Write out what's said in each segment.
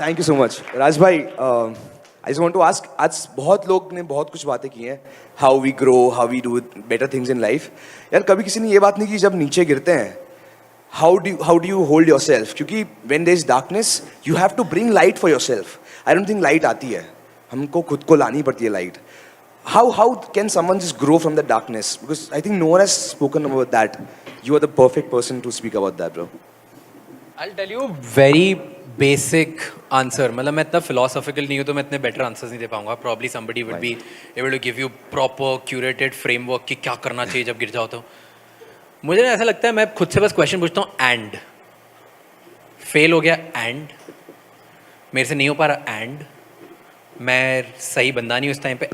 Thank you so much Raj भाई। I just want to ask, आज बहुत लोग ने बहुत कुछ बातें की हैं, how we grow, how we do better things in life. यार कभी किसी ने ये बात नहीं की जब नीचे गिरते हैं how do you hold yourself, क्योंकि when there is darkness you have to bring light for yourself. I don't think light आती है, हमको खुद को लानी पड़ती है light. How can someone just grow from the darkness? Because I think no one has spoken about that. You are the perfect person to speak about that, bro. I'll tell you very basic answer. मतलब मैं इतना philosophical नहीं हूँ तो मैं इतने better answers नहीं दे पाऊँगा. Probably somebody would be able to give you proper curated framework कि क्या करना चाहिए जब गिर जाओ तो. मुझे ऐसा लगता है मैं खुद से बस question पूछता हूँ and fail हो गया and मेरे से नहीं हो पा रहा and मैं सही बंदा नहीं उस टाइम पे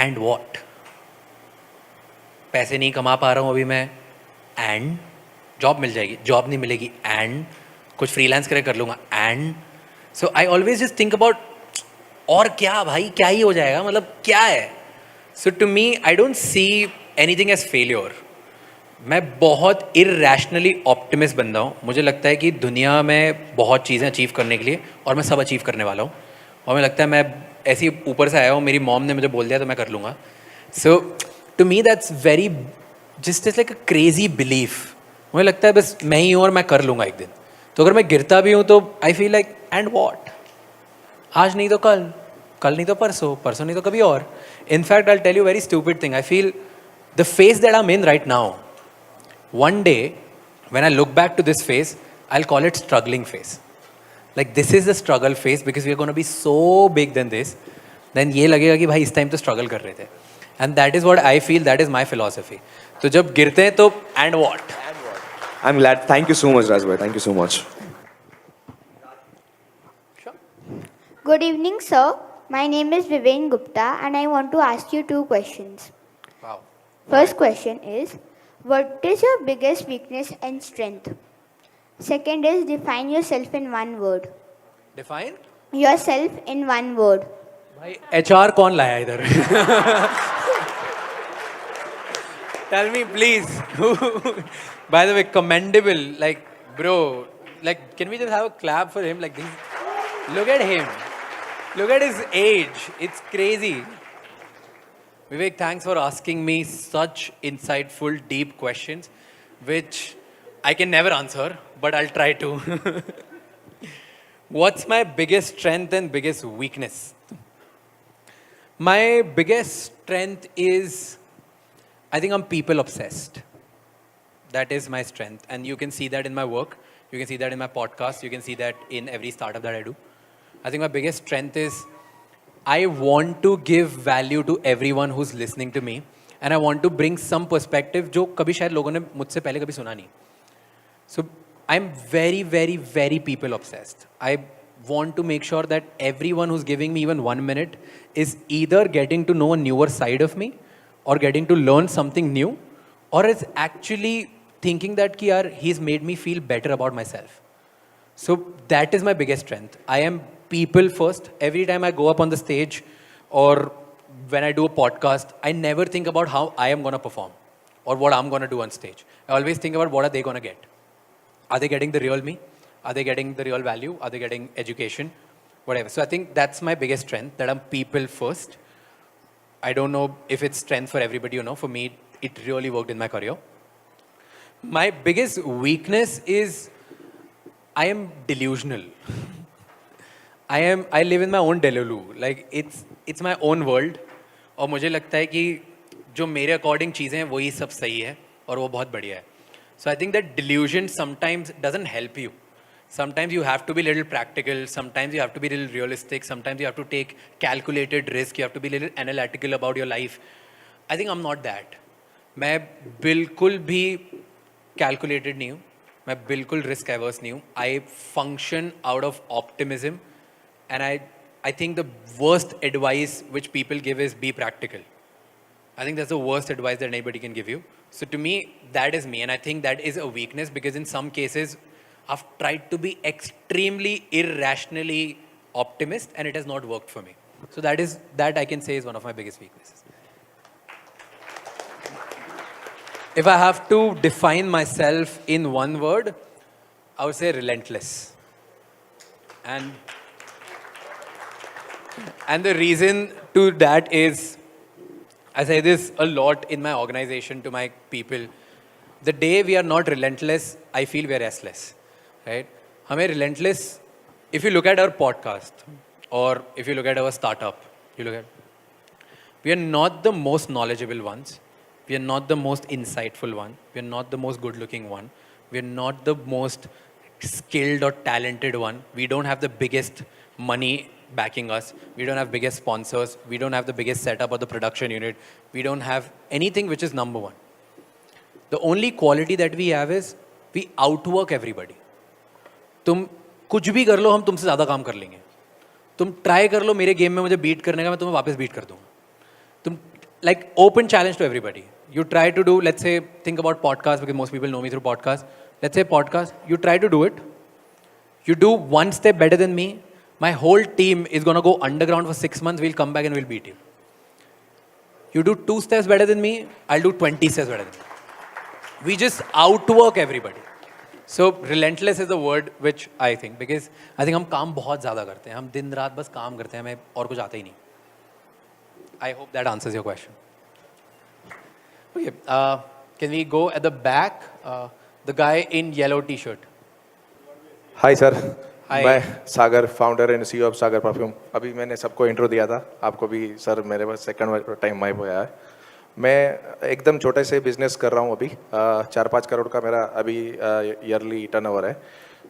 and what? पैसे नहीं कमा पा रहा हूँ अभी मैं and जॉब मिल जाएगी, जॉब नहीं मिलेगी and कुछ फ्रीलांस कर लूँगा and so I always just think about और क्या भाई, क्या ही हो जाएगा, मतलब क्या है. So to me I don't see anything as failure. मैं बहुत irrationally optimist बंदा हूँ. मुझे लगता है कि दुनिया में बहुत चीज़ें अचीव करने के लिए और मैं सब अचीव करने वाला हूँ और मुझे लगता है मैं ऐसे ही ऊपर से आया हूँ, मेरी मॉम ने मुझे बोल दिया तो मैं कर लूँगा. So to me that's very just it's like a crazy belief. मुझे लगता है बस मैं ही हूँ और मैं कर लूँगा एक दिन. तो अगर मैं गिरता भी हूँ तो आई फील लाइक एंड वॉट, आज नहीं तो कल, कल नहीं तो परसों, परसों नहीं तो कभी और. In fact I tell you very stupid thing. I feel the phase that I am in right now, one day when I look back to this phase I'll call it struggling phase. Like this is the struggle phase because we are going to be so big than this, then ये लगेगा कि भाई इस time तो struggle कर रहे थे. And that is what I feel, that is my philosophy. तो जब गिरते हैं तो and what? I'm glad. Thank you so much, Raj bhai. Thank you so much. Good evening, sir. My name is Viven Gupta and I want to ask you two questions. Wow. First question is, what is your biggest weakness and strength? Second is, define yourself in one word. Define? Yourself in one word. भाई HR कौन लाया इधर? Tell me please. By the way, commendable. Like bro, like can we just have a clap for him? Like this. Look at him. Look at his age. It's crazy. Vivek, thanks for asking me such insightful, deep questions, which I can never answer, but I'll try to. What's my biggest strength and biggest weakness? My biggest strength is, I think I'm people obsessed. That is my strength. And you can see that in my work. You can see that in my podcast. You can see that in every startup that I do. I think my biggest strength is I want to give value to everyone who's listening to me, and I want to bring some perspective जो कभी शायद लोगों ने मुझसे पहले कभी सुना नहीं. So I'm very, very, very people obsessed. I want to make sure that everyone who's giving me even 1 minute is either getting to know a newer side of me, or getting to learn something new, or is actually thinking that कि यार he's made me feel better about myself. So that is my biggest strength. I am people first. Every time I go up on the stage or when I do a podcast, I never think about how I am going to perform or what I'm going to do on stage. I always think about what are they going to get. Are they getting the real me? Are they getting the real value? Are they getting education? Whatever. So I think that's my biggest strength, that I'm people first. I don't know if it's strength for everybody, you know. For me, it really worked in my career. My biggest weakness is I am delusional. I live in my own delulu. Like it's my own world. और मुझे लगता है कि जो मेरे according चीज़ें हैं वही सब सही है और वो बहुत बढ़िया है. So I think that delusion sometimes doesn't help you. Sometimes you have to be a little practical. Sometimes you have to be a little realistic. Sometimes you have to take calculated risk. You have to be a little analytical about your life. I think I'm not that. मैं बिल्कुल भी calculated नहीं हूँ. मैं बिल्कुल risk averse नहीं हूँ. I function out of optimism. And I think the worst advice which people give is be practical. I think that's the worst advice that anybody can give you. So to me, that is me. And I think that is a weakness because in some cases, I've tried to be extremely irrationally optimist and it has not worked for me. So that I can say is one of my biggest weaknesses. If I have to define myself in one word, I would say relentless. And the reason to that is, I say this a lot in my organization to my people. The day we are not relentless, I feel we are restless, right? हमें relentless. If you look at our podcast, or if you look at our startup, we are not the most knowledgeable ones. We are not the most insightful one. We are not the most good-looking one. We are not the most skilled or talented one. We don't have the biggest money backing us. We don't have biggest sponsors. We don't have the biggest setup or the production unit. We don't have anything which is number one. The only quality that we have is we outwork everybody. तुम कुछ भी कर लो, हम तुमसे ज़्यादा काम कर लेंगे. तुम ट्राई कर लो मेरे गेम में मुझे बीट करने का, मैं तुम्हें वापस बीट कर दूंगा. तुम like open challenge to everybody. You try to do, let's say, think about podcast because most people know me through podcast. Let's say podcast, you try to do it. You do one step better than me. My whole team is going to go underground for 6 months. We'll come back and we'll beat you. You do 2 steps better than me. I'll do 20 steps better than you. We just outwork everybody. So relentless is the word which I think, because I think हम काम बहुत ज़्यादा करते हैं. हम दिन रात बस काम करते हैं, हमें और कुछ आता ही नहीं. I hope that answers your question. Okay, can we go at the back? The guy in yellow t-shirt. Hi sir. Hi. मैं Sagar, founder and CEO of Sagar perfume. अभी मैंने सबको इंट्रो दिया था, आपको भी सर मेरे पास सेकंड टाइम माइक होया है. मैं एकदम छोटे से बिजनेस कर रहा हूँ अभी. 4-5 करोड़ का मेरा अभी ईयरली टर्नओवर है.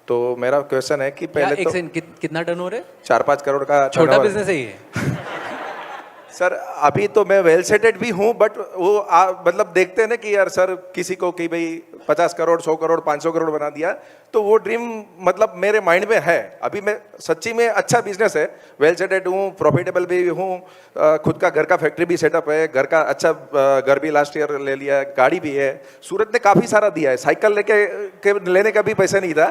तो मेरा क्वेश्चन है कि पहले तो कितना टर्नओवर है? 4-5 करोड़ का छोटा बिजनेस है ये. सर अभी तो मैं वेल सेटेड भी हूँ, बट वो मतलब देखते हैं ना कि यार सर किसी को कि भाई 50 करोड़ 100 करोड़ 500 करोड़ बना दिया, तो वो ड्रीम मतलब मेरे माइंड में है. अभी मैं सच्ची में अच्छा बिजनेस है, वेल सेटेड हूँ, प्रॉफिटेबल भी हूँ, खुद का घर का फैक्ट्री भी सेटअप है, घर का अच्छा घर भी लास्ट ईयर ले लिया, गाड़ी भी है. सूरत ने काफ़ी सारा दिया है, साइकिल लेने का भी पैसा नहीं था.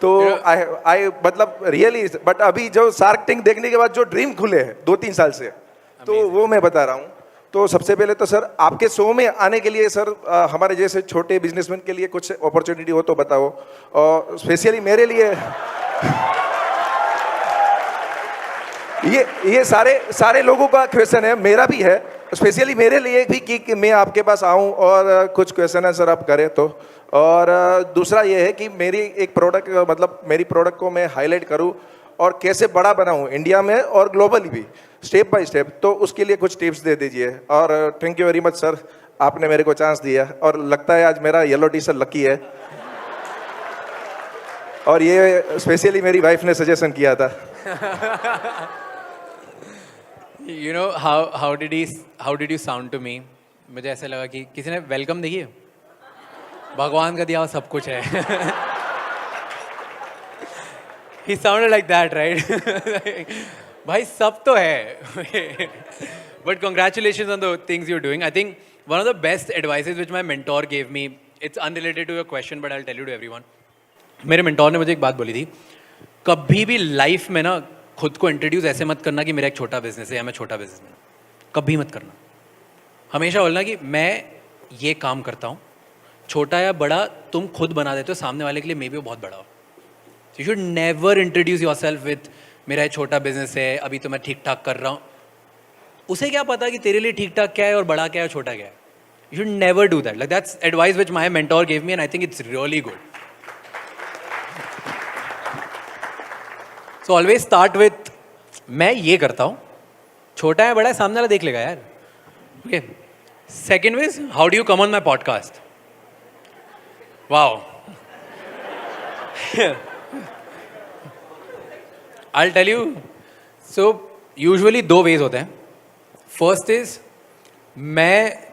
तो आई मतलब रियली, बट अभी जो शार्क टैंक देखने के बाद जो ड्रीम खुले हैं 2-3 साल से, तो वो मैं बता रहा हूँ. तो सबसे पहले तो सर आपके शो में आने के लिए सर हमारे जैसे छोटे बिजनेसमैन के लिए कुछ अपॉर्चुनिटी हो तो बताओ. और स्पेशली मेरे लिए ये सारे लोगों का क्वेश्चन है, मेरा भी है, स्पेशली मेरे लिए भी कि मैं आपके पास आऊँ और कुछ क्वेश्चन है सर आप करें तो. और दूसरा ये है कि मेरी एक प्रोडक्ट मतलब मेरी प्रोडक्ट को मैं हाईलाइट करूँ और कैसे बड़ा बनाऊँ इंडिया में और ग्लोबली भी, स्टेप बाय स्टेप. तो उसके लिए कुछ टिप्स दे दीजिए. और thank you very much sir, आपने मेरे को चांस दिया. और लगता है आज मेरा येलो टी शर्ट लकी है, और ये स्पेशली मेरी वाइफ ने सजेशन किया था. You know how did you sound to me? मुझे ऐसा लगा कि किसी ने वेलकम देखिए, भगवान का दिया हुआ सब कुछ है. He sounded like that, right? भाई सब तो है. But congratulations on the things you're doing. I think one of the best advices which my mentor gave me, it's unrelated to your question, but I'll tell you to everyone. मेरे mentor ने मुझे एक बात बोली थी, कभी भी life में ना खुद को इंट्रोड्यूस ऐसे मत करना कि मेरा एक छोटा बिजनेस है या मैं छोटा बिजनेसमैन. कभी मत करना. हमेशा बोलना कि मैं ये काम करता हूँ, छोटा या बड़ा तुम खुद बना देते हो, सामने वाले के लिए मे बी वो बहुत बड़ा हो. You should never introduce your self with मेरा एक छोटा बिजनेस है, अभी तो मैं ठीक ठाक कर रहा हूँ. उसे क्या पता कि तेरे लिए ठीक ठाक क्या है और बड़ा क्या है और छोटा क्या है. You should never do that. Like that's advice which my mentor gave me and I think it's really good. So always start with मैं ये करता हूँ, छोटा है बड़ा है सामने वाला देख लेगा यार. Okay. Second is how do you come on my podcast. Wow. I'll tell you. So usually 2 ways होते हैं. First is मैं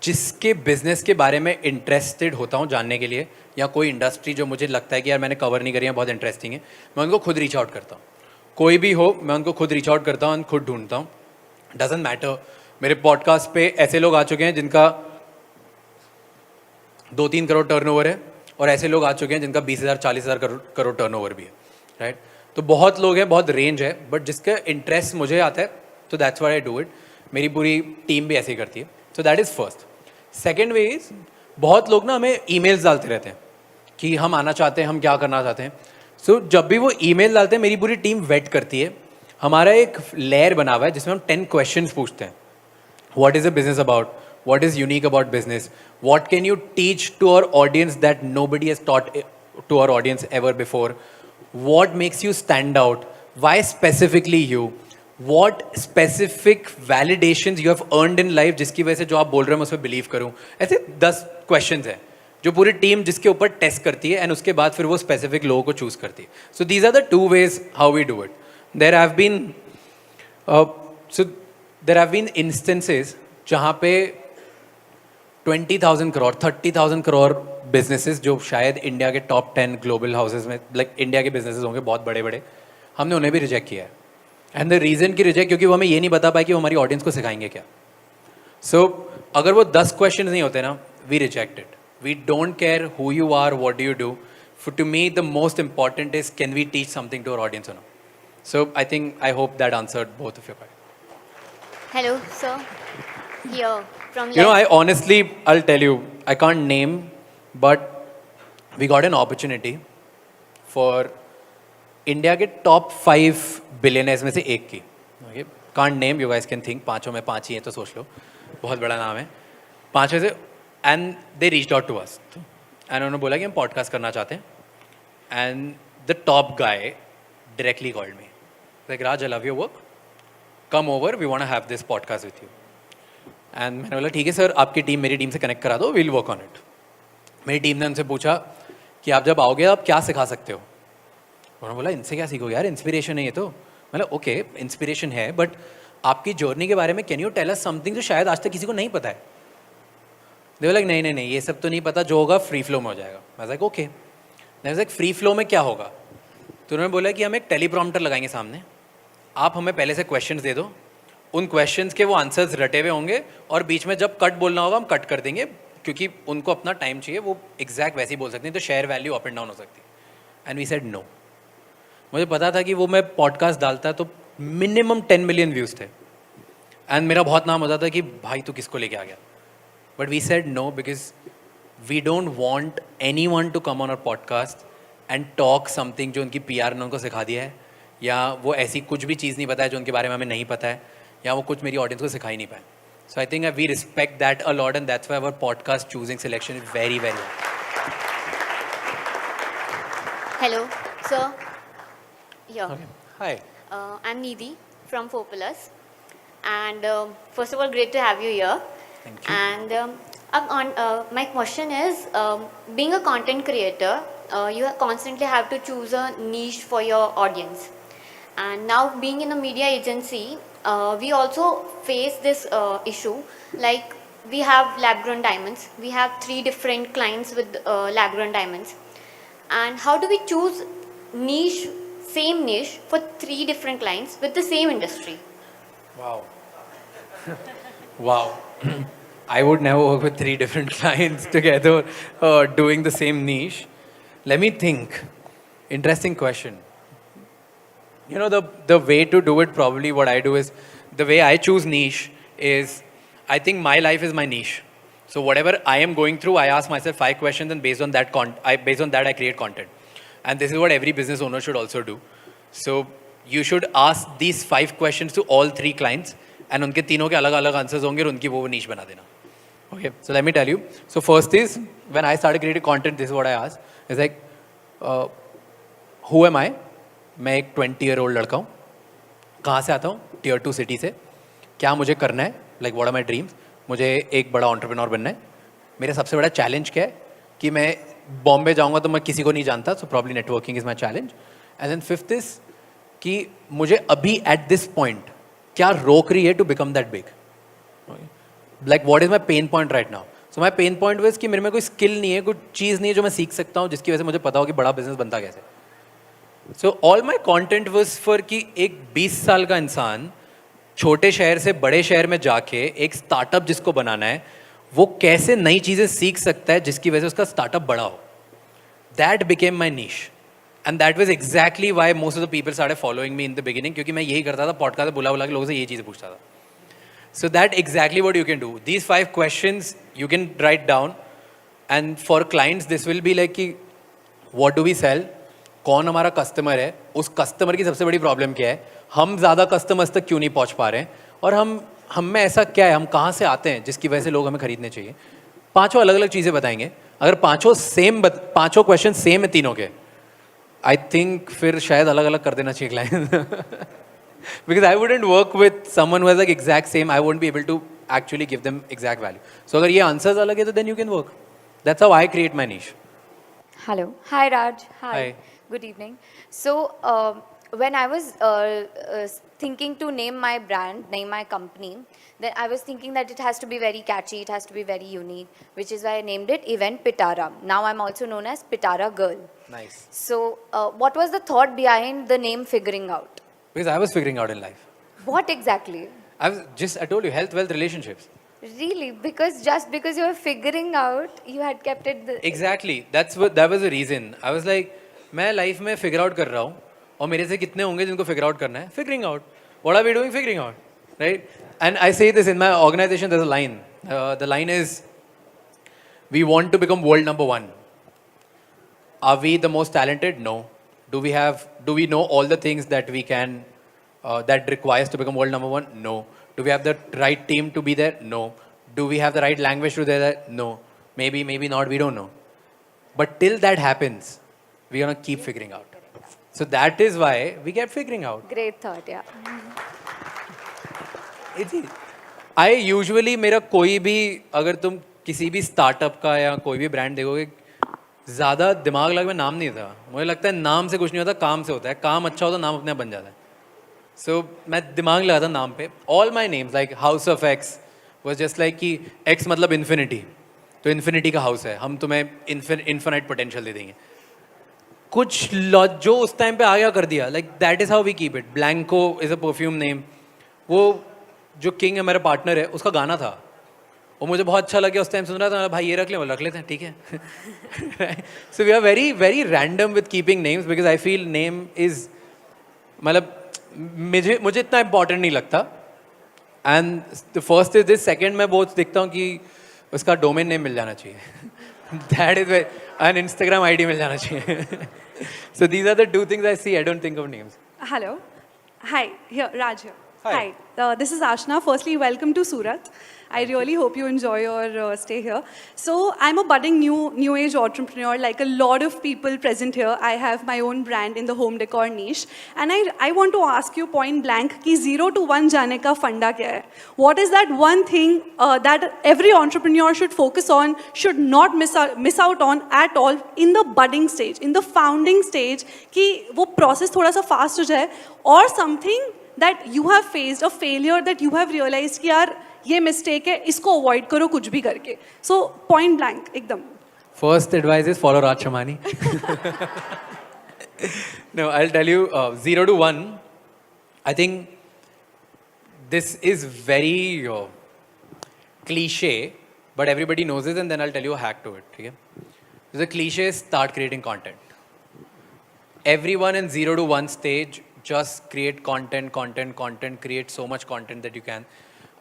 जिसके बिजनेस के बारे में इंटरेस्टेड होता हूँ जानने के लिए, या कोई इंडस्ट्री जो मुझे लगता है कि यार मैंने कवर नहीं करी है, बहुत इंटरेस्टिंग है, मैं उनको खुद रीच आउट करता हूँ. कोई भी हो मैं उनको खुद रीच आउट करता हूँ, खुद ढूंढता हूँ. Doesn't matter. मेरे पॉडकास्ट पे ऐसे लोग आ चुके हैं जिनका 2-3 करोड़ टर्नओवर है, और ऐसे लोग आ चुके हैं जिनका 20,000-40,000 करोड़ टर्नओवर भी है. राइट. तो बहुत लोग हैं, बहुत रेंज है, बट जिसका इंटरेस्ट मुझे आता है तो that's what I do it. मेरी पूरी टीम भी ऐसे ही करती है. So that is first. Second way is बहुत लोग ना हमें ईमेल्स डालते रहते हैं कि हम आना चाहते हैं, हम क्या करना चाहते हैं. सो जब भी वो ईमेल डालते हैं मेरी पूरी टीम वेट करती है. हमारा एक लेयर बना हुआ है जिसमें हम 10 क्वेश्चंस पूछते हैं. What is the business about? What is unique about business? What can you teach to our audience that nobody has taught to our audience ever before? What makes you stand out? Why specifically you? What specific validations you have earned in life जिसकी वजह से जो आप बोल रहे हो मैं उसमें बिलीव करूं? ऐसे 10 क्वेश्चंस हैं जो पूरी टीम जिसके ऊपर टेस्ट करती है एंड उसके बाद फिर वो स्पेसिफिक लोगों को चूज करती है. So these are the 2 ways how we do it. There have been instances जहाँ पे 20,000 करोड़ 30,000 करोड़ बिजनेसेस जो शायद इंडिया के टॉप 10 ग्लोबल हाउसेस में लाइक इंडिया के बिजनेसेस होंगे बहुत बड़े बड़े, हमने उन्हें भी रिजेक्ट किया है. एंड द रीज़न की रिजेक्ट क्योंकि वो हमें ये नहीं बता पाए कि वो हमारी ऑडियंस को सिखाएंगे क्या. सो अगर वो 10 क्वेश्चन नहीं होते ना, we reject it. We don't care who you are, what do you do. For to me the most important is can we teach something to our audience or no. So I hope that answered both of your question. Hello, sir. Here from You know, I honestly, I'll tell you, I can't name, but we got an opportunity for India के top 5 billionaires में से एक की. Okay? Can't name, you guys can think. पांचों में 5 ही हैं तो सोच लो, बहुत बड़ा नाम है. 5 में से, and they reached out to us. And उन्होंने बोला कि हम podcast करना चाहते हैं. And the top guy directly called me. Like, Raj, I love your work. Come over, we want to have this podcast with you. And मैंने बोला ठीक है सर, आपकी टीम मेरी टीम से कनेक्ट करा दो, विल वर्क ऑन इट. मेरी टीम ने उनसे पूछा कि आप जब आओगे आप क्या सिखा सकते हो. उन्होंने बोला इनसे क्या सीखोगे यार, इंस्पिरेशन है ये तो. मतलब ओके इंस्पिरेशन है, बट आपकी जर्नी के बारे में can you tell us something जो शायद आज तक किसी को नहीं पता है. दे वर लाइक नहीं ये सब तो नहीं पता, जो होगा फ्री फ्लो में हो जाएगा. मैं like okay. Like free flow में क्या होगा. तो उन्होंने बोला कि हम एक टेलीप्रॉम्प्टर लगाएंगे सामने, आप हमें पहले से क्वेश्चंस दे दो, उन क्वेश्चंस के वो आंसर्स रटे हुए होंगे और बीच में जब कट बोलना होगा हम कट कर देंगे, क्योंकि उनको अपना टाइम चाहिए, वो एग्जैक्ट वैसे ही बोल सकते हैं, तो share value up and down हो सकती है. And we said no. मुझे पता था कि वो मैं पॉडकास्ट डालता तो मिनिमम 10 मिलियन व्यूज़ थे एंड मेरा बहुत नाम होता था कि भाई तू किसको लेके आ गया. But we said no because we don't want anyone to come on our podcast and talk something जो उनकी PR ने उनको सिखा दिया है, या वो ऐसी कुछ भी चीज़ नहीं पता है जो उनके बारे में हमें नहीं पता है, या वो कुछ मेरी ऑडियंस को सिखा ही नहीं पाए. So I think we respect that a lot and that's why our podcast choosing selection is very very. Hello, sir. Here. Hi. I'm Nidhi from 4Plus. And first of all, great to have you here. Thank you. And my question is, being a content creator, you constantly have to choose a niche for your audience. And now being in a media agency, we also face this issue. Like we have lab-grown diamonds. We have 3 different clients with lab-grown diamonds. And how do we choose same niche for 3 different clients with the same industry? Wow. Wow. I would never work with 3 different clients together doing the same niche. Let me think. Interesting question. You know, the way to do it, probably what I do is, the way I choose niche is, I think my life is my niche. So whatever I am going through, I ask myself 5 questions, and based on that I create content. And this is what every business owner should also do. So you should ask these 5 questions to all 3 clients, and उनके तीनों के अलग अलग answers होंगे और उनकी वो niche बना देना. Okay, so let me tell you. So first is, when I started creating content, this is what I asked. It's like, who am I? मैं एक 20-year-old लड़का हूँ. कहाँ से आता हूँ? Tier 2 सिटी से. क्या मुझे करना है? Like what are my dreams? मुझे एक बड़ा entrepreneur बनना है. मेरा सबसे बड़ा challenge क्या है? कि मैं बॉम्बे जाऊँगा तो मैं किसी को नहीं जानता, so probably networking is my challenge. And then 5th is कि मुझे अभी at this point क्या रोक रही है to become that big? Like what is my pain point right now? So my pain point was कि मेरे में कोई skill नहीं है, कोई चीज़ नहीं है जो मैं सीख सकता हूँ जिसकी वजह से मुझे पता हो कि बड़ा business बनता कैसे. So all my content was for कि एक 20 साल का इंसान छोटे शहर से बड़े शहर में जाके एक स्टार्टअप जिसको बनाना है, वो कैसे नई चीज़ें सीख सकता है जिसकी वजह से उसका स्टार्टअप बड़ा हो. That became my niche. And that was exactly why most of the people started following me in the beginning, क्योंकि मैं यही करता था, पॉडकास्ट बुला बुला के लोगों से यही चीज़ें पूछता था. So that exactly what you can do. These 5 questions you can write down, and for clients this will be like कि what do we sell, कौन हमारा कस्टमर है, उस कस्टमर की सबसे बड़ी प्रॉब्लम क्या है, हम ज़्यादा कस्टमर्स तक क्यों नहीं पहुंच पा रहे हैं, और हम में ऐसा क्या है, हम कहाँ से आते हैं जिसकी वजह से लोग हमें खरीदने चाहिए. पांचों अलग अलग चीज़ें बताएंगे. अगर पांचों क्वेश्चन सेम है तीनों के, आई थिंक फिर शायद अलग अलग कर देना चाहिए client. Because I wouldn't work with someone who has like exact same, I won't be able to actually give them exact value. So अगर ये answers अलग है तो then you can work. That's how I create my niche. Hello. Hi, Raj. Hi. Good evening. So, when I was thinking to name my brand, name my company, then I was thinking that it has to be very catchy, it has to be very unique, which is why I named it Event Pitara. Now I'm also known as Pitara Girl. Nice. So, what was the thought behind the name figuring out? Because I was figuring out in life. What exactly? I told you, health, wealth, relationships. Really? Because just because you were figuring out, you had kept it. Exactly. That was the reason. I was like, मैं life में figure out कर रहा हूँ और मेरे से कितने होंगे जिनको फिगर आउट करना है. Figuring out. What are we doing? Figuring out. Right? And I say this in my organization, there's a line. The line is, we want to become world number one. Are we the most talented? No. Do we know all the things that we can, that requires to become world number one? No. Do we have the right team to be there? No. Do we have the right language to be there? No. Maybe not, we don't know. But till that happens, we're gonna keep figuring out. So that is why we kept figuring out. Great thought, yeah. I usually, मेरा कोई भी, अगर तुम किसी भी startup का या कोई भी ब्रांड देखोगे, ज़्यादा दिमाग लगा में नाम नहीं था. मुझे लगता है नाम से कुछ नहीं होता, काम से होता है. काम अच्छा हो तो नाम अपने आप बन जाता है. सो मैं दिमाग लगाता नाम पे. All my names like house of x was just like कि एक्स मतलब इन्फिनिटी, तो इन्फिनिटी का हाउस है, हम तुम्हें इन्फिनाइट पोटेंशियल दे देंगे. कुछ जो उस टाइम पे आ गया कर दिया. Like that is how we keep it. Blanco is a perfume name. वो जो किंग है मेरा पार्टनर है, उसका गाना था और मुझे बहुत अच्छा लगा. उस टाइम सुन रहा था, भाई ये रख ले, वो रख लेते हैं, ठीक है. So we are very very random with keeping names because I feel name is, मतलब मुझे इतना इंपॉर्टेंट नहीं लगता. And the first is this. Second मैं बहुत देखता हूँ कि उसका डोमेन नेम मिल जाना चाहिए. That is an Instagram ID मिल जाना चाहिए. So these are the two things I see. I don't think of names. Hello. Hi, here, Raj here. Hi. This is Ashna. Firstly, welcome to Surat. I really hope you enjoy your stay here. So, I'm a budding new age entrepreneur, like a lot of people present here. I have my own brand in the home decor niche, and I want to ask you point blank कि 0 to 1 जाने का फंडा क्या है? What is that one thing that every entrepreneur should focus on, should not miss out on at all in the budding stage, in the founding stage, कि वो process थोड़ा सा fast हो जाए, or something that you have faced, a failure that you have realized कि यार ये mistake है, इसको अवॉइड करो कुछ भी करके. सो पॉइंट ब्लैंक एकदम. First advice is follow Raj Shamani. No, I'll tell you, 0 to 1, I think this is very cliche, but everybody knows this, and then I'll tell you a hack to it. Okay? The cliche is start creating content. Everyone in 0 to 1 stage, just create content, create so much content that you can.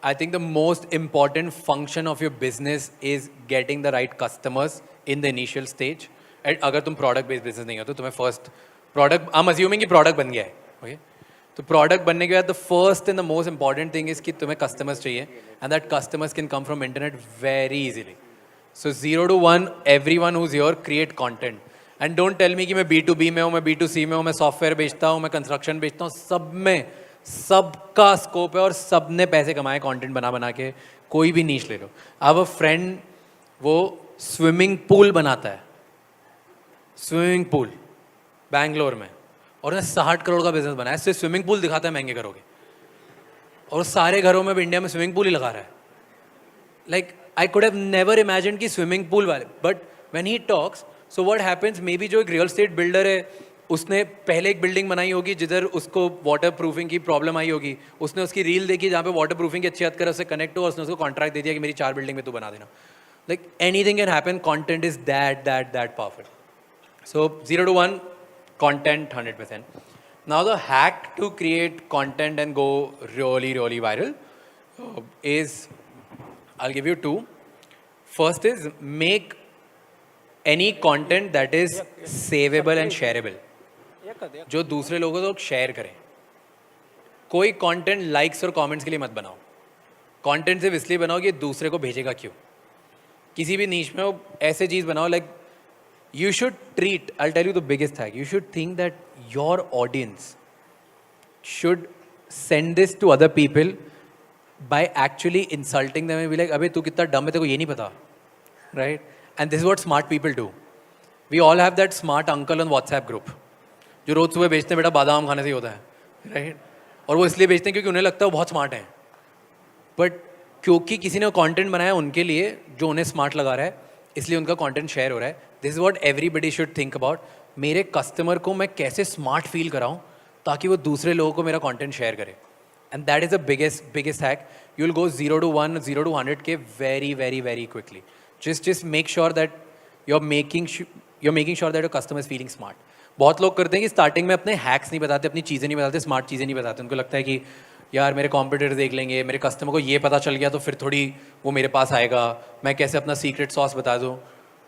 I think the most important function of your business is getting the right customers in the initial stage. And अगर तुम product based business नहीं हो तो तुम्हें first product, I'm assuming कि product बन गया है, okay? तो product बनने के बाद the first and the most important thing is कि तुम्हें customers चाहिए, and that customers can come from internet very easily. So 0 to 1, everyone who's here create content. And don't tell me कि मैं B2B में हूँ, मैं B2C में हूँ, मैं software बेचता हूँ, मैं construction बेचता हूँ. सब में सबका स्कोप है और सब ने पैसे कमाए कंटेंट बना के. कोई भी नीच ले लो. अब अ फ्रेंड वो स्विमिंग पूल बनाता है, स्विमिंग पूल बैंगलोर में, और उसने 60 करोड़ का बिजनेस बनाया. सिर्फ स्विमिंग पूल दिखाता है महंगे करोगे, और सारे घरों में इंडिया में स्विमिंग पूल ही लगा रहा है. Like I could have never imagine कि स्विमिंग पूल वाले. But when he talks, so what happens, may be जो एक रियल एस्टेट बिल्डर है, उसने पहले एक बिल्डिंग बनाई होगी जिधर उसको वाटर प्रूफिंग की प्रॉब्लम आई होगी. उसने उसकी रील देखी जहाँ पे वाटर प्रूफिंग की अच्छी हद कर उससे कनेक्ट हो, और उसने उसको कॉन्ट्रैक्ट दे दिया कि मेरी 4 बिल्डिंग में तू बना देना. Like anything can happen. Content is that powerful. So 0 to 1, content 100%. Now the hack to create content and go really viral is, I'll give you 2. First is make any content that is savable and shareable. जो दूसरे लोगों को share करें. कोई content likes और comments के लिए मत बनाओ. कंटेंट सिर्फ इसलिए बनाओ कि दूसरे को भेजेगा क्यों. किसी भी नीश में हो ऐसे चीज़ बनाओ like you should treat. I tell you the biggest hack. You should think that your audience should send this to other people by actually insulting them and be like, अबे तू कितना dumb है तेरे को ये नहीं पता, right? And this is what smart people do. We all have that smart uncle on WhatsApp group जो रोज सुबह बेचते हैं बेटा बादाम खाने से ही होता है, right? और वो इसलिए बेचते हैं क्योंकि उन्हें लगता है वो बहुत स्मार्ट हैं, बट क्योंकि किसी ने कंटेंट बनाया उनके लिए जो उन्हें स्मार्ट लगा रहा है इसलिए उनका कंटेंट शेयर हो रहा है. This is what everybody should think about. मेरे कस्टमर को मैं कैसे स्मार्ट फील कराऊं ताकि वो दूसरे लोगों को मेरा कंटेंट शेयर करे. And that is the biggest hack. You will go 0 to 1, 0 to 100 के very quickly. Just make sure that you're making sure that your customer is feeling smart. बहुत लोग करते हैं कि स्टार्टिंग में अपने हैक्स नहीं बताते, अपनी चीज़ें नहीं बताते, स्मार्ट चीज़ें नहीं बताते. उनको लगता है कि यार मेरे कॉम्पिटिटर देख लेंगे, मेरे कस्टमर को ये पता चल गया तो फिर थोड़ी वो मेरे पास आएगा, मैं कैसे अपना सीक्रेट सॉस बता दूँ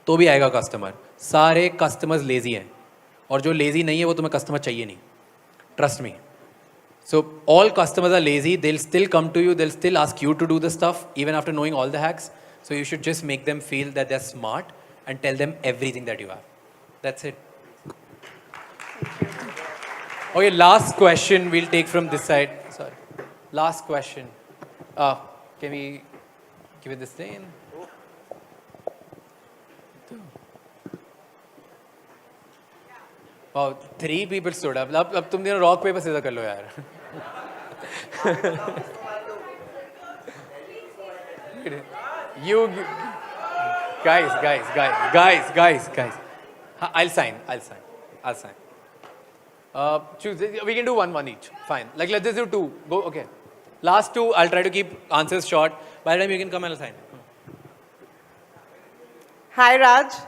तो भी आएगा कस्टमर. सारे कस्टमर्स लेजी हैं और जो लेजी नहीं है वो तुम्हें कस्टमर चाहिए नहीं. Trust me. So all customers are lazy. They'll still come to you. They'll still ask you to do the stuff even after knowing all the hacks. So you should just make them feel that they're smart and tell them everything that you have. That's it. Okay, last question we'll take from this side. Sorry. Last question. Can we give it this thing? Wow, 3 people stood up. अब तुम दोनों rock paper सीधा कर लो यार. You guys. I'll sign. Choose. We can do one each. Fine. Like let's just do 2. Go. Okay. Last 2. I'll try to keep answers short. By the time you can come and I'll sign. Hi Raj.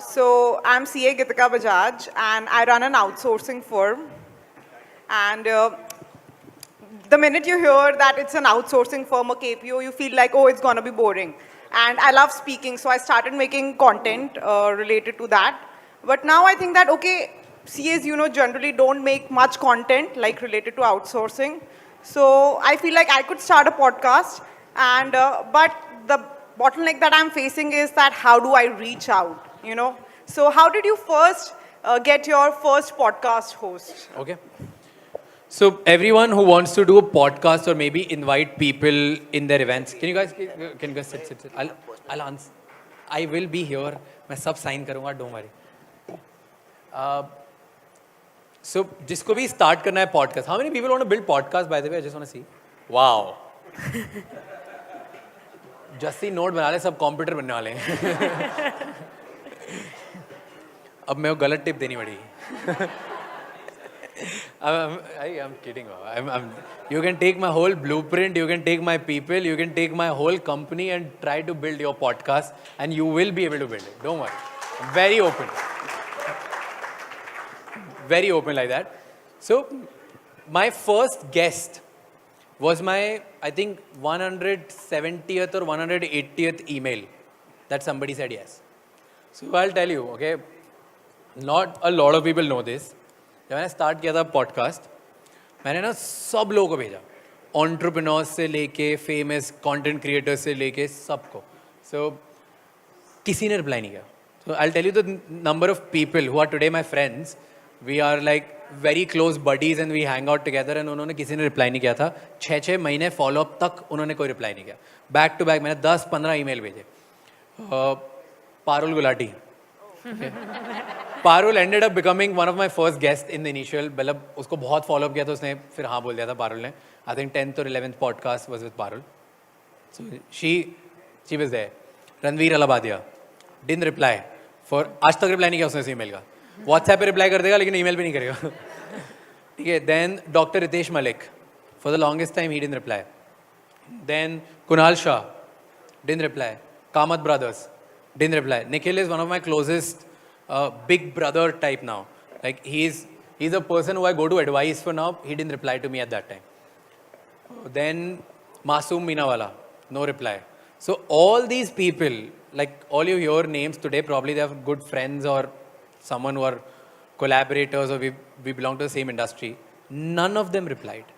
So I'm CA Gitika Bajaj and I run an outsourcing firm. And the minute you hear that it's an outsourcing firm, a KPO, you feel like, oh, it's going to be boring. And I love speaking, so I started making content related to that. But now I think that, okay, CAs, generally don't make much content like related to outsourcing. So I feel like I could start a podcast. And but the bottleneck that I'm facing is that how do I reach out, So how did you first get your first podcast host? Okay. So everyone who wants to do a podcast or maybe invite people in their events, can you guys sit? I'll answer. I will be here. मैं सब sign करूँगा. Don't worry. So जिसको भी start करना है podcast. How many people want to build podcast? By the way, I just want to see. Wow. Jassi note बना ले, सब कंप्यूटर बनने वाले हैं. अब मैं वो गलत टिप देनी पड़ी. I'm kidding. You can take my whole blueprint, you can take my people, you can take my whole company and try to build your podcast and you will be able to build it. Don't worry. Very open. Very open like that. So, my first guest was my, I think, 170th or 180th email that somebody said yes. So, I'll tell you, okay, not a lot of people know this. जब मैंने start किया था podcast, मैंने ना सब लोगों को भेजा, एंटरप्रेन्योर्स से लेके फेमस कंटेंट क्रिएटर्स से लेके सबको. सो किसी ने रिप्लाई नहीं किया. So I will tell you the number of people who are today my friends. We are like very close buddies and we hang out together. And उन्होंने किसी ने रिप्लाई नहीं किया था. 6 महीने फॉलोअप तक उन्होंने कोई रिप्लाई नहीं किया. बैक टू बैक मैंने 10-15 ईमेल भेजे. Parul Gulati. Parul ended up becoming one of my first guests in the initial. मतलब उसको बहुत follow up किया था उसने, फिर हाँ बोल दिया था पारुल ने. I think 10th or 11th podcast was with Parul. So she was there. Ranveer Allahbadia didn't reply for आज तक reply नहीं किया उसने इस email का. WhatsApp पे reply कर देगा लेकिन email पे नहीं करेगा. ठीक है. Then Dr. Ritesh Malik, for the longest time he didn't reply. Then Kunal Shah didn't reply. Kamath Brothers didn't reply. Nikhil is one of my closest big brother type now. Like he's a person who I go to advice for now. He didn't reply to me at that time. Then Masoom Minawala, no reply. So all these people, like all you hear names today, probably they have good friends or someone who are collaborators or we belong to the same industry. None of them replied.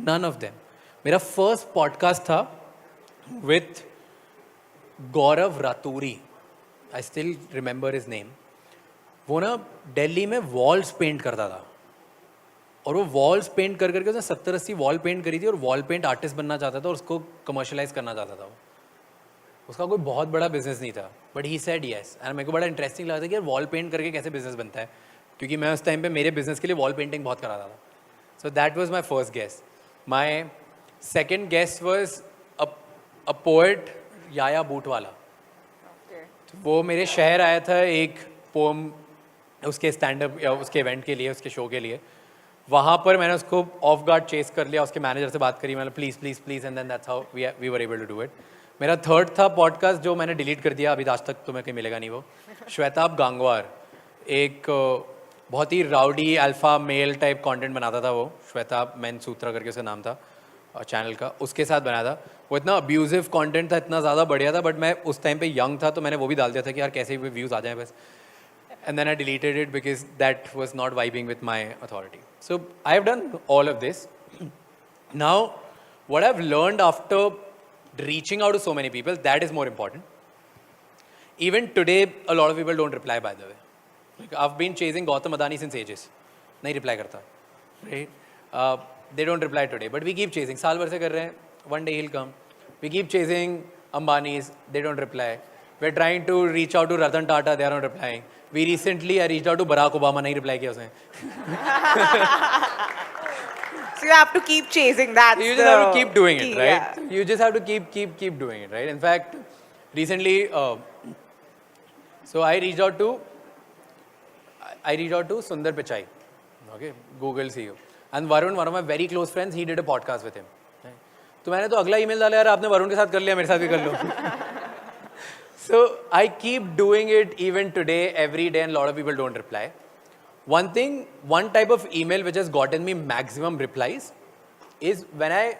None of them. मेरा first podcast था with Gaurav Raturi. I still remember his name. वो ना दिल्ली में walls paint करता था. और वो walls paint कर करके उसने 70-80 वॉल पेंट करी थी और वॉल पेंट आर्टिस्ट बनना चाहता था और उसको कमर्शलाइज करना चाहता था वो. उसका कोई बहुत बड़ा बिजनेस नहीं था but he said yes. And मेरे को बड़ा इंटरेस्टिंग लगा था कि यार वॉल पेंट करके कैसे बिजनेस बनता है, क्योंकि मैं उस टाइम पे मेरे बिजनेस के लिए वॉल पेंटिंग बहुत कराता था. So that was my first guess. My second guess was a poet याया बूटवाला. तो वो मेरे शहर आया था एक पोम उसके स्टैंड अप या उसके इवेंट के लिए, उसके शो के लिए. वहाँ पर मैंने उसको ऑफ गार्ड चेस कर लिया, उसके मैनेजर से बात करी, मैंने please please please, and then that's how we were able to do it. मेरा थर्ड था पॉडकास्ट जो मैंने डिलीट कर दिया, अभी आज तक तुम्हें कहीं मिलेगा नहीं वो. श्वेताब गांगवार, एक बहुत ही rowdy alpha male type content बनाता था वो. श्वेताब मैन सूत्रा करके उसका नाम था चैनल का, उसके साथ बनाया था. वो इतना अब्यूजिव कंटेंट था, इतना ज़्यादा बढ़िया था, बट मैं उस टाइम पे यंग था तो मैंने वो भी डाल दिया था कि यार कैसे भी व्यूज़ आ जाएँ बस. And then I deleted it because that was not vibing with my authority. So I have done all of this. Now, what I've learned after reaching out to so many people, that is more important. Even today, a lot of people don't reply, by the way. Like, I've been chasing Gautam Adani since ages. नहीं reply करता, right? They don't reply today, but we keep chasing. साल भर से कर रहे हैं. One day he'll come. We keep chasing Ambanis. They don't reply. We're trying to reach out to Ratan Tata. They are not replying. We recently I reached out to Barack Obama. नहीं reply किया उसने. So you have to keep chasing that. You just have to keep doing it, right? Yeah. You just have to keep doing it, right? In fact, recently, so I reached out to Sundar Pichai, okay, Google CEO, and Varun, one of my very close friends, he did a podcast with him. Right? तो मैंने तो अगला email डाला यार आपने वरुण के साथ कर लिया, मेरे साथ भी कर लो. So I keep doing it even today, every day, and a lot of people don't reply. One type of email which has gotten me maximum replies is when I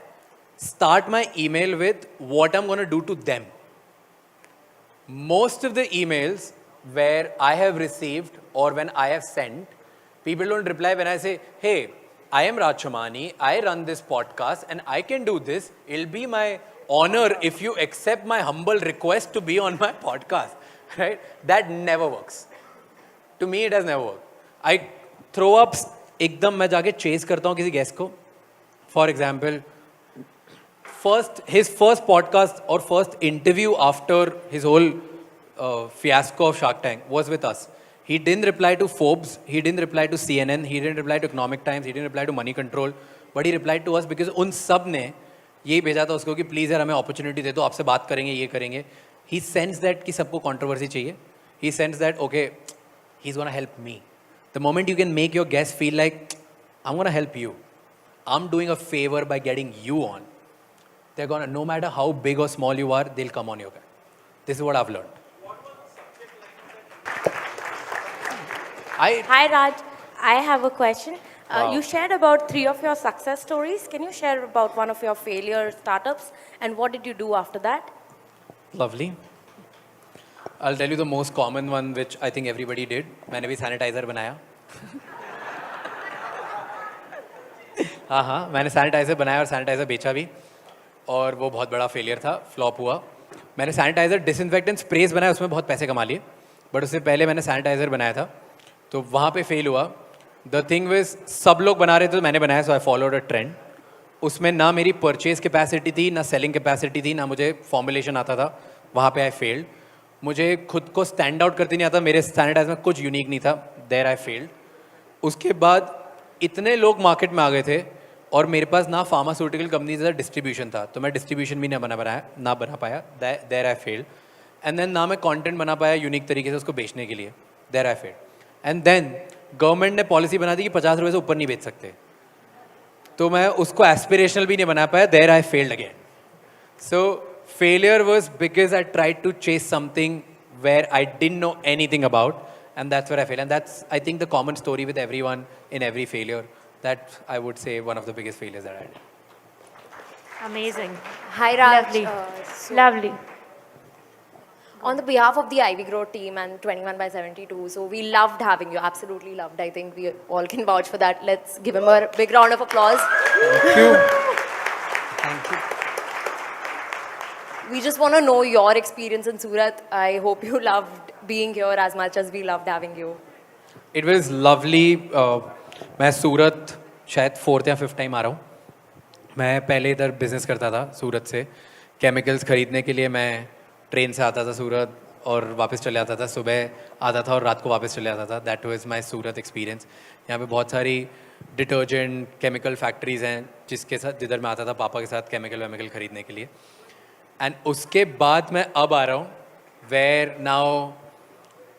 start my email with what I'm going to do to them. Most of the emails where I have received or when I have sent, people don't reply when I say, hey, I am Raj Chamani, I run this podcast and I can do this. It'll be my honor if you accept my humble request to be on my podcast, right? That never works. To me, it has never worked. I throw up एकदम मैं जाके chase करता हूँ किसी guest को. For example, his first podcast or first interview after his whole fiasco of Shark Tank was with us. He didn't reply to Forbes, he didn't reply to CNN, he didn't reply to Economic Times, he didn't reply to Money Control, but he replied to us because उन सब ने ये भेजा था उसको कि please यार हमें अपॉर्चुनिटी दे दो, आपसे बात करेंगे, ये करेंगे. ही सेंस दैट कि सबको कंट्रोवर्सी चाहिए. He sense that okay he is gonna help me. The moment you can make your guest feel like I am gonna help you, I am doing a favour by getting you on, they are gonna, no matter how big or small you are, they will come on your. This is what I have learned. Hi Raj, I have a question. You shared about 3 of your success stories. Can you share about one of your failure startups and what did you do after that? Lovely. I'll tell you the most common one which I think everybody did. मैंने भी sanitizer बनाया. हाँ मैंने sanitizer बनाया और sanitizer बेचा भी और वो बहुत बड़ा failure था, flop हुआ. मैंने sanitizer disinfectant sprays बनाया, उसमें बहुत पैसे कमा लिए, but उससे पहले मैंने sanitizer बनाया था तो वहाँ पे fail हुआ. The thing was सब लोग बना रहे थे तो मैंने बनाया, so I followed a trend. उसमें ना मेरी परचेज कैपेसिटी थी, ना सेलिंग कैपेसिटी थी, ना मुझे फॉर्मुलेशन आता था. वहाँ पे आई फेल्ड. मुझे खुद को स्टैंड आउट करते नहीं आता, मेरे सैनिटाइजर में कुछ यूनिक नहीं था. There I failed. उसके बाद इतने लोग मार्केट में आ गए थे और मेरे पास ना फार्मास्यूटिकल कंपनी से डिस्ट्रीब्यूशन था, तो मैं डिस्ट्रीब्यूशन भी ना बना पाया. There I failed. And then ना मैं कॉन्टेंट बना पाया यूनिक तरीके से उसको बेचने के लिए. There I failed. And then government ने पॉलिसी बना दी कि 50 रुपये से ऊपर नहीं बेच सकते, तो मैं उसको एस्पिरेशनल भी नहीं बना पाया. There I failed again. So failure was because I tried to chase something where I didn't know anything about, and that's where I failed. And that's, I think, the common story with everyone in every failure. That I would say one of the biggest failures that I did. Amazing. Hi Raj. Lovely. Lovely. On the behalf of the Ivy Grove team and 21 by 72, so we loved having you, absolutely loved. I think we all can vouch for that. Let's give him a big round of applause. Thank you. Thank you. We just want to know your experience in Surat. I hope you loved being here as much as we loved having you. It was lovely. मैं सूरत शायद 4th या 5th time आ रहा हूँ. मैं पहले इधर business करता था सूरत से. केमिकल्स खरीदने के लिए मैं ट्रेन से आता था सूरत और वापस चले आता था. सुबह आता था और रात को वापस चले आता था. That was my Surat experience. यहाँ पे बहुत सारी डिटर्जेंट केमिकल फैक्ट्रीज हैं जिसके साथ जिधर मैं आता था पापा के साथ केमिकल खरीदने के लिए. एंड उसके बाद मैं अब आ रहा हूँ where now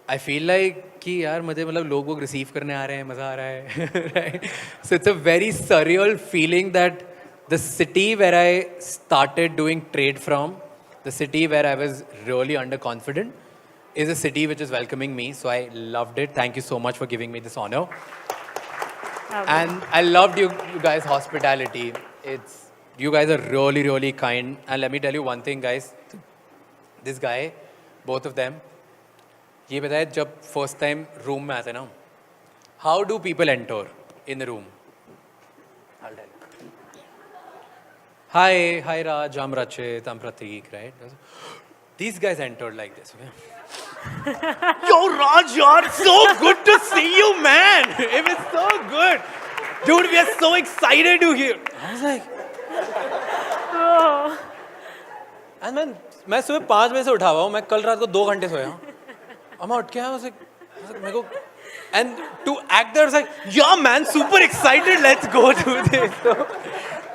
I feel like कि यार मुझे मतलब लोग रिसीव करने आ रहे हैं, मज़ा आ रहा है. So it's a very surreal feeling that the city where I started doing trade from, the city where I was really underconfident, is a city which is welcoming me. So I loved it. Thank you so much for giving me this honor. And I loved you guys' hospitality. You guys are really, really kind. And let me tell you one thing, guys. This guy, both of them, ये बताए जब first time room में आते ना, how do people enter in the room? I'll tell you. Hi Raj, I'm Rachit, I'm Prateek, right? These guys entered like this, okay? Yo, Raj, yaar, so good to see you, man. It was so good. Dude, we are so excited to hear. I was like... And man, मैं सुबह 5 बजे से उठा हुआ हूँ. मैं कल रात को 2 घंटे सोया हूँ. और मैं उठ के आया, मेरे को... And to act there, I was like, yeah, man, super excited. Let's go do this. So,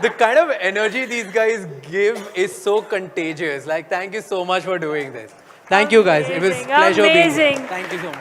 the kind of energy these guys give is so contagious. Like, thank you so much for doing this. Thank you, guys. It was pleasure being here. Thank you so much.